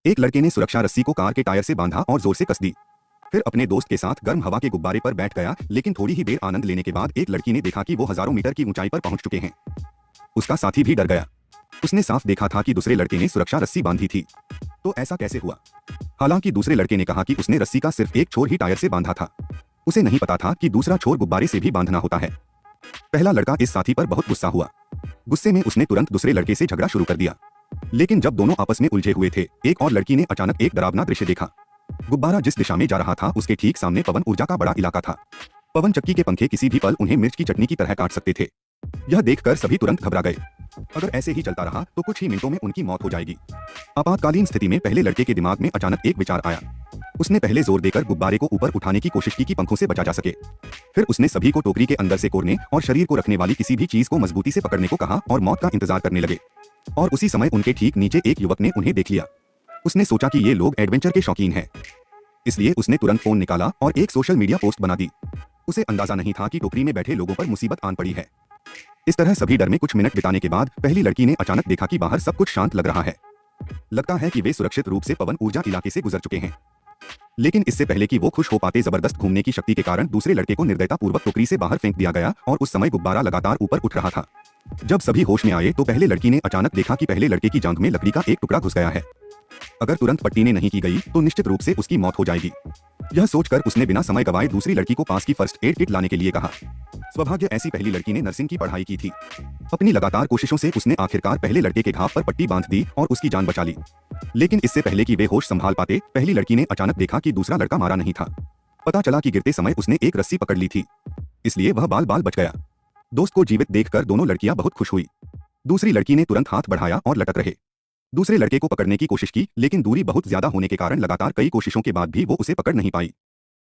एक लड़के ने सुरक्षा रस्सी को कार के टायर से बांधा और जोर से कस दी। फिर अपने दोस्त के साथ गर्म हवा के गुब्बारे पर बैठ गया, लेकिन थोड़ी ही देर आनंद लेने के बाद एक लड़की ने देखा कि वो हजारों मीटर की ऊंचाई पर पहुंच चुके हैं। उसका साथी भी डर गया। उसने साफ देखा था कि दूसरे लड़के ने सुरक्षा रस्सी बांधी थी। तो ऐसा कैसे हुआ? हालांकि दूसरे लड़के ने कहा कि उसने रस्सी का सिर्फ एक छोर ही टायर से बांधा था। उसे नहीं पता था कि दूसरा छोर गुब्बारे से भी बांधना होता है। पहला लड़का इस साथी पर बहुत गुस्सा हुआ। गुस्से में उसने तुरंत दूसरे लड़के से झगड़ा शुरू कर दिया। लेकिन जब दोनों आपस में उलझे हुए थे, एक और लड़की ने अचानक एक डरावना दृश्य देखा। गुब्बारा जिस दिशा में जा रहा था उसके ठीक सामने पवन ऊर्जा का बड़ा इलाका था। पवन चक्की के पंखे किसी भी पल उन्हें मिर्च की चटनी की तरह काट सकते थे। यह देखकर सभी तुरंत घबरा गए। अगर ऐसे ही चलता रहा तो कुछ ही मिनटों में उनकी मौत हो जाएगी। आपातकालीन स्थिति में पहले लड़के के दिमाग में अचानक एक विचार आया। उसने पहले जोर देकर गुब्बारे को ऊपर उठाने की कोशिश की कि पंखों से बचा जा सके। फिर उसने सभी को टोकरी के अंदर से कोरने और शरीर को रखने वाली किसी भी चीज को मजबूती से पकड़ने को कहा और मौत का इंतजार करने लगे। और उसी समय उनके ठीक नीचे एक युवक ने उन्हें देख लिया। उसने सोचा कि ये लोग एडवेंचर के शौकीन हैं, इसलिए उसने तुरंत फोन निकाला और एक सोशल मीडिया पोस्ट बना दी। उसे अंदाजा नहीं था कि टोकरी में बैठे लोगों पर मुसीबत आन पड़ी है। इस तरह सभी डर में कुछ मिनट बिताने के बाद पहली लड़की ने अचानक देखा कि बाहर सब कुछ शांत लग रहा है। लगता है कि वे सुरक्षित रूप से पवन ऊर्जा इलाके से गुजर चुके हैं। लेकिन इससे पहले कि वो खुश हो पाते, जबरदस्त घूमने की शक्ति के कारण दूसरे लड़के को निर्दयतापूर्वक टोकरी से बाहर फेंक दिया गया और उस समय गुब्बारा लगातार ऊपर उठ रहा था। जब सभी होश में आए तो पहले लड़की ने अचानक देखा कि पहले लड़के की जांघ में लकड़ी का एक टुकड़ा घुस गया है। अगर तुरंत पट्टी नहीं की गई तो निश्चित रूप से उसकी मौत हो जाएगी। यह सोचकर उसने बिना समय गवाए दूसरी लड़की को पास की फर्स्ट एड किट लाने के लिए कहा। सौभाग्य ऐसी पहली लड़की ने नर्सिंग की पढ़ाई की थी। अपनी लगातार कोशिशों से उसने आखिरकार पहले लड़के के घाव पर पट्टी बांध दी और उसकी जान बचा ली। लेकिन इससे पहले कि वे होश संभाल पाते, पहली लड़की ने अचानक देखा कि दूसरा लड़का मारा नहीं था। पता चला कि गिरते समय उसने एक रस्सी पकड़ ली थी, इसलिए वह बाल बाल बच गया। दोस्त को जीवित देखकर दोनों लड़कियां बहुत खुश हुई। दूसरी लड़की ने तुरंत हाथ बढ़ाया और लटक रहे दूसरे लड़के को पकड़ने की कोशिश की, लेकिन दूरी बहुत ज्यादा होने के कारण लगातार कई कोशिशों के बाद भी वो उसे पकड़ नहीं पाई।